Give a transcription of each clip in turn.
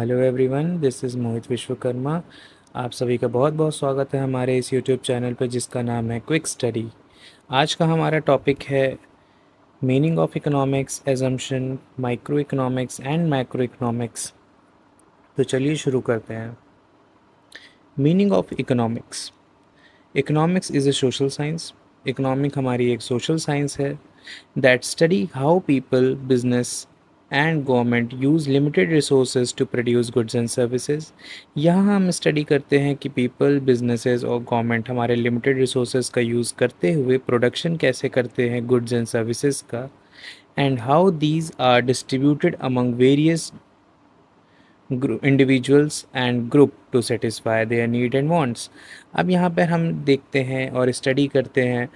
Hello everyone, this is मोहित विश्वकर्मा। आप सभी का बहुत बहुत स्वागत है हमारे इस यूट्यूब चैनल पर जिसका नाम है क्विक स्टडी। आज का हमारा टॉपिक है meaning of economics, assumption, micro economics and macro economics. तो चलिए शुरू करते हैं। Meaning of economics. Economics is a social science. Economic हमारी एक सोशल साइंस है that study how people, business, and government use limited resources to produce goods and services। यहाँ हम स्टडी करते हैं कि पीपल, बिजनेसेस और गवर्नमेंट हमारे लिमिटेड रिसोर्सेज का यूज़ करते हुए प्रोडक्शन कैसे करते हैं गुड्स एंड सर्विसेज का, and how these are distributed among various individuals and group to satisfy their need and wants. अब यहाँ पर हम देखते हैं और स्टडी करते हैं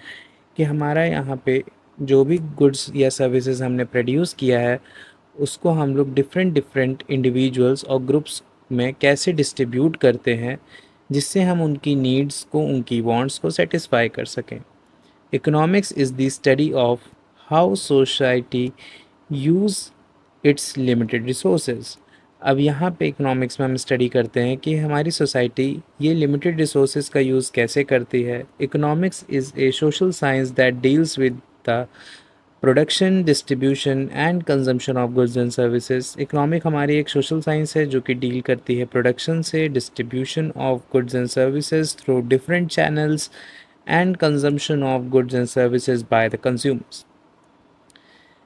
कि हमारा यहाँ पे जो भी गुड्स या सर्विसेज हमने प्रोड्यूस किया है उसको हम लोग डिफरेंट डिफरेंट इंडिविजुअल्स और ग्रुप्स में कैसे डिस्ट्रीब्यूट करते हैं जिससे हम उनकी नीड्स को, उनकी वांट्स को सेटिस्फाई कर सकें। Economics is the study of how society use it's limited resources. अब यहाँ पे इकोनॉमिक्स में हम स्टडी करते हैं कि हमारी सोसाइटी ये लिमिटेड रिसोर्सेज का यूज़ कैसे करती है। Economics is a social science that deals with the production, distribution and consumption of goods and services. Economic हमारी एक सोशल साइंस है जो कि डील करती है प्रोडक्शन से, distribution of goods and services through different channels and consumption of goods and services by the consumers.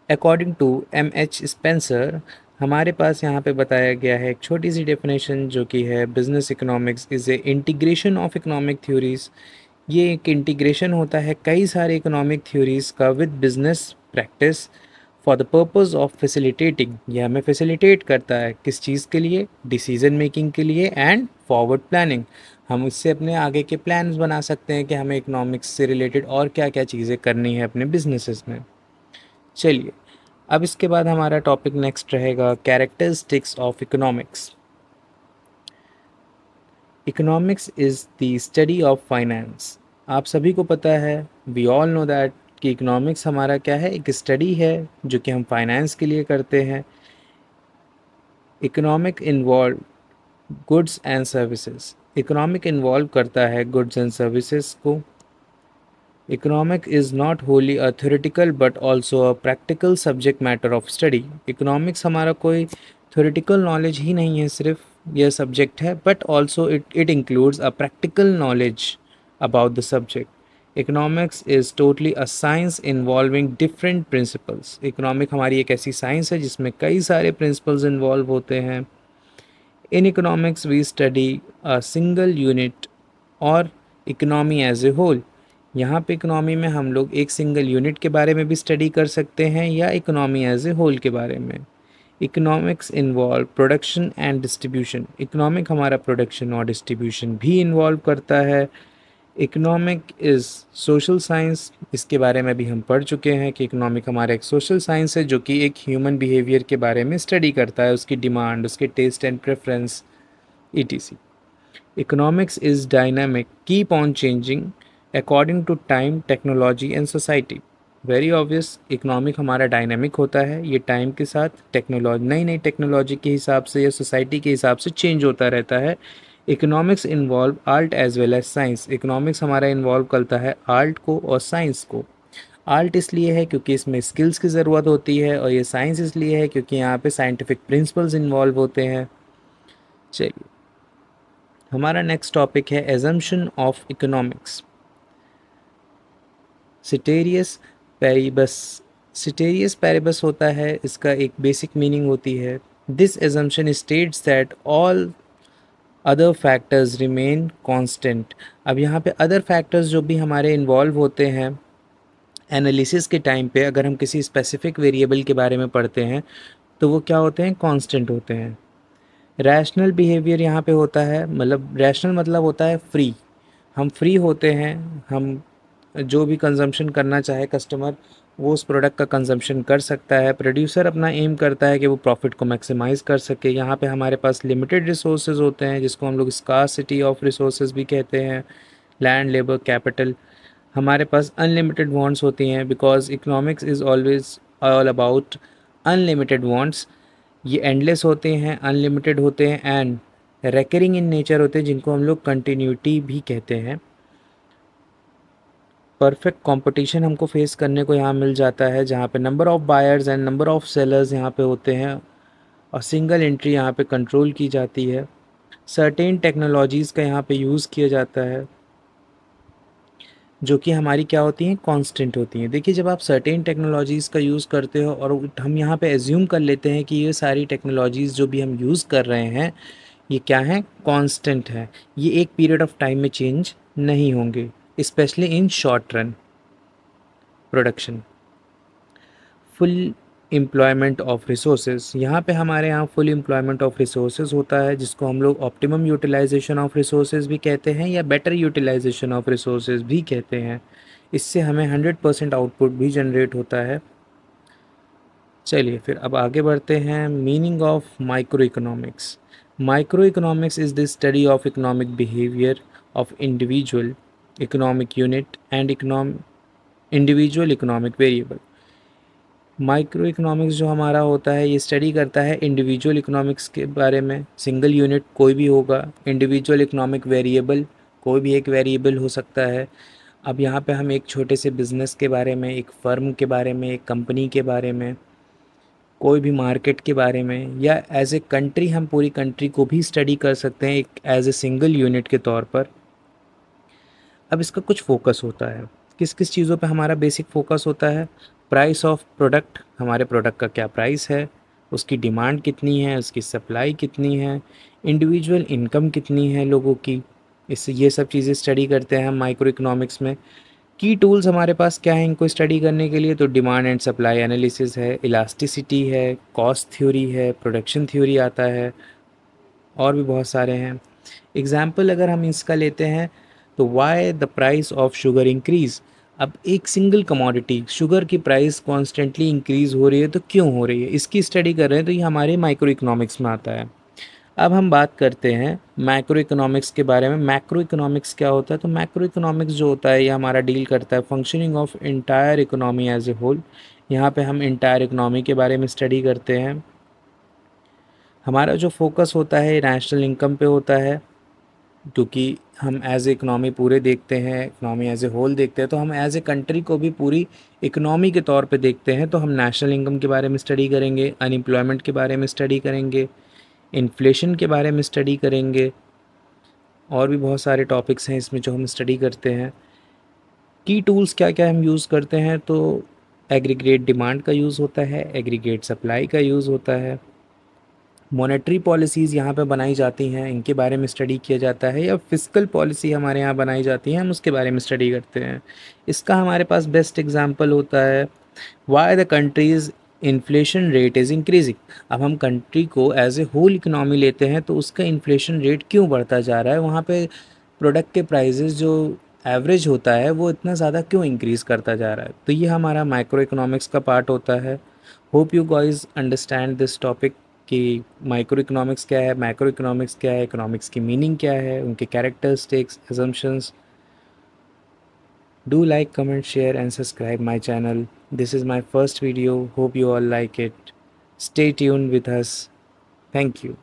According to M.H. Spencer, हमारे पास यहाँ पे बताया गया है एक छोटी सी डेफिनेशन जो कि है business economics is a integration of economic theories. ये एक इंटीग्रेशन होता है कई सारे इकोनॉमिक थ्योरीज का with business practice for the purpose of facilitating. यह हमें फैसिलिटेट करता है किस चीज़ के लिए? डिसीजन मेकिंग के लिए एंड फॉरवर्ड प्लानिंग। हम इससे अपने आगे के प्लान्स बना सकते हैं कि हमें इकोनॉमिक्स से रिलेटेड और क्या क्या चीज़ें करनी है अपने बिजनेसेस में। चलिए, अब इसके बाद हमारा टॉपिक नेक्स्ट रहेगा characteristics of economics. Economics is the study of finance. आप सभी को पता है, वी ऑल नो दैट, कि इकोनॉमिक्स हमारा क्या है? एक स्टडी है जो कि हम फाइनेंस के लिए करते हैं। Economic involve goods and services. Economic involve करता है गुड्स एंड सर्विसेज को। Economic is not Holi a theoretical but also a practical subject matter of study. Economics हमारा कोई थ्योरेटिकल नॉलेज ही नहीं है सिर्फ, यह सब्जेक्ट है, but also it includes a practical knowledge about the subject. Economics is totally a science involving different principles. Economic हमारी एक ऐसी साइंस है जिसमें कई सारे प्रिंसिपल्स इन्वॉल्व होते हैं। In economics we study a single unit और इकोनॉमी एज ए होल। यहाँ पे इकोनॉमी में हम लोग एक सिंगल यूनिट के बारे में भी स्टडी कर सकते हैं या इकोनॉमी एज ए होल के बारे में। Economics involve production and distribution. Economic हमारा प्रोडक्शन और डिस्ट्रीब्यूशन भी इन्वॉल्व करता है। Economic is social science. इसके बारे में भी हम पढ़ चुके हैं कि इकोनॉमिक हमारा एक सोशल साइंस है जो कि एक ह्यूमन बिहेवियर के बारे में स्टडी करता है, उसकी डिमांड, उसके taste and preference, etc. Economics is dynamic, keep on changing according to time, technology and society. Very obvious, economic हमारा डायनामिक होता है, ये टाइम के साथ टेक्नोलॉजी, नई नई टेक्नोलॉजी के हिसाब से या सोसाइटी के हिसाब से चेंज होता रहता है। Economics involve art as well as science. Economics हमारा इन्वॉल्व करता है आर्ट को और साइंस को। आर्ट इसलिए है क्योंकि इसमें स्किल्स की ज़रूरत होती है, और ये साइंस इसलिए है क्योंकि यहाँ पे साइंटिफिक प्रिंसिपल्स इन्वॉल्व होते हैं। चलिए, हमारा नेक्स्ट टॉपिक है assumption of economics. Ceteris paribus. Ceteris paribus होता है, इसका एक बेसिक मीनिंग होती है, this assumption states that all other factors remain constant. अब यहाँ पे अदर फैक्टर्स जो भी हमारे इन्वॉल्व होते हैं एनालिसिस के टाइम पे, अगर हम किसी स्पेसिफिक वेरिएबल के बारे में पढ़ते हैं तो वो क्या होते हैं? कांस्टेंट होते हैं। रैशनल बिहेवियर यहाँ पे होता है, मतलब रैशनल मतलब होता है फ्री। हम फ्री होते हैं, हम जो भी कंजम्पशन करना चाहे कस्टमर, वो उस प्रोडक्ट का कंजम्पशन कर सकता है। प्रोड्यूसर अपना एम करता है कि वो प्रॉफिट को मैक्सिमाइज़ कर सके। यहाँ पे हमारे पास लिमिटेड रिसोर्सेज होते हैं जिसको हम लोग स्कार्सिटी ऑफ रिसोर्सेज भी कहते हैं, लैंड, लेबर, कैपिटल। हमारे पास अनलिमिटेड वांट्स होती हैं because economics is always all about unlimited wants. ये एंडलेस होते हैं, अनलिमिटेड होते हैं एंड रेकरिंग इन नेचर होते हैं, जिनको हम लोग कंटिन्यूटी भी कहते हैं। परफेक्ट कंपटीशन हमको फेस करने को यहाँ मिल जाता है, जहाँ पे number of buyers and number of sellers यहाँ पे होते हैं और सिंगल एंट्री यहाँ पे कंट्रोल की जाती है। सर्टेन टेक्नोलॉजीज़ का यहाँ पे यूज़ किया जाता है, जो कि हमारी क्या होती हैं, कांस्टेंट होती हैं। देखिए, जब आप सर्टेन टेक्नोलॉजीज़ का यूज़ करते हो और हम यहाँ पे एज्यूम कर लेते हैं कि ये सारी टेक्नोलॉजीज़ जो भी हम यूज़ कर रहे हैं, ये क्या हैं, कांस्टेंट है, ये एक पीरियड ऑफ टाइम में चेंज नहीं होंगे, specially in short run production. Full employment of resources, यहाँ पे हमारे यहाँ फुल एम्प्लॉयमेंट ऑफ रिसोर्सेज होता है, जिसको हम लोग ऑप्टिमम यूटिलाइजेशन ऑफ रिसोर्सेज भी कहते हैं या बेटर यूटिलाइजेशन ऑफ रिसोर्सेज भी कहते हैं। इससे हमें 100% आउटपुट भी जनरेट होता है। चलिए फिर अब आगे बढ़ते हैं। Meaning of micro economics. Micro economics is the study of economic behaviour of individual economic unit and individual economic variable. Micro economics जो हमारा होता है, ये स्टडी करता है इंडिविजुअल इकोनॉमिक्स के बारे में। सिंगल यूनिट कोई भी होगा, इंडिविजुअल इकोनॉमिक वेरिएबल कोई भी एक वेरिएबल हो सकता है। अब यहाँ पे हम एक छोटे से बिज़नेस के बारे में, एक फ़र्म के बारे में, एक कंपनी के बारे में, कोई भी मार्केट के बारे में, या एज ए कंट्री हम पूरी कंट्री को भी स्टडी कर सकते हैं एक एज ए सिंगल यूनिट के तौर पर। अब इसका कुछ फोकस होता है, किस किस चीज़ों पे हमारा बेसिक फोकस होता है। प्राइस ऑफ प्रोडक्ट, हमारे प्रोडक्ट का क्या प्राइस है, उसकी डिमांड कितनी है, उसकी सप्लाई कितनी है, इंडिविजुअल इनकम कितनी है लोगों की, इससे ये सब चीज़ें स्टडी करते हैं हम माइक्रो इकोनॉमिक्स में। की टूल्स हमारे पास क्या है इनको स्टडी करने के लिए, तो डिमांड एंड सप्लाई एनालिसिस है, इलास्टिसिटी है, कॉस्ट थ्योरी है, प्रोडक्शन थ्योरी आता है, और भी बहुत सारे हैं। एग्ज़ाम्पल अगर हम इसका लेते हैं तो why the price of sugar increase. अब एक सिंगल कमोडिटी शुगर की प्राइस कॉन्स्टेंटली इंक्रीज़ हो रही है, तो क्यों हो रही है, इसकी स्टडी कर रहे हैं, तो ये हमारे माइक्रो इकोनॉमिक्स में आता है। अब हम बात करते हैं मैक्रो इकोनॉमिक्स के बारे में। मैक्रो इकोनॉमिक्स क्या होता है, तो मैक्रो इकोनॉमिक्स जो होता है ये हमारा डील करता है functioning of entire economy as a whole. यहाँ पे हम इंटायर इकोनॉमी के बारे में स्टडी करते हैं। हमारा जो फोकस होता है नेशनल इनकम पे होता है, क्योंकि हम एज ए इकनॉमी पूरे देखते हैं, इकनॉमी एज ए होल देखते हैं, तो हम एज ए कंट्री को भी पूरी इकनॉमी के तौर पे देखते हैं। तो हम नेशनल इनकम के बारे में स्टडी करेंगे, अनएम्प्लॉयमेंट के बारे में स्टडी करेंगे, इन्फ्लेशन के बारे में स्टडी करेंगे, और भी बहुत सारे टॉपिक्स हैं इसमें जो हम स्टडी करते हैं। की टूल्स क्या क्या हम यूज़ करते हैं, तो एग्रीगेट डिमांड का यूज़ होता है, एग्रीगेट सप्लाई का यूज़ होता है, मॉनेटरी पॉलिसीज़ यहाँ पे बनाई जाती हैं, इनके बारे में स्टडी किया जाता है, या फिस्कल पॉलिसी हमारे यहाँ बनाई जाती है, हम उसके बारे में स्टडी करते हैं। इसका हमारे पास बेस्ट एग्जांपल होता है why the countries inflation rate is increasing. अब हम कंट्री को एज ए होल इकनॉमी लेते हैं, तो उसका इन्फ्लेशन रेट क्यों बढ़ता जा रहा है, वहाँ पे प्रोडक्ट के प्राइजेज़ जो एवरेज होता है वो इतना ज़्यादा क्यों इंक्रीज़ करता जा रहा है। तो ये हमारा माइक्रो इकोनॉमिक्स का पार्ट होता है। Hope you guys understand this topic कि माइक्रो इकोनॉमिक्स क्या है, मैक्रो इकोनॉमिक्स क्या है, इकोनॉमिक्स की मीनिंग क्या है, उनके characteristics, assumptions. Do like, comment, share and subscribe my channel. This is my first video. Hope you all like it. Stay tuned with us. Thank you.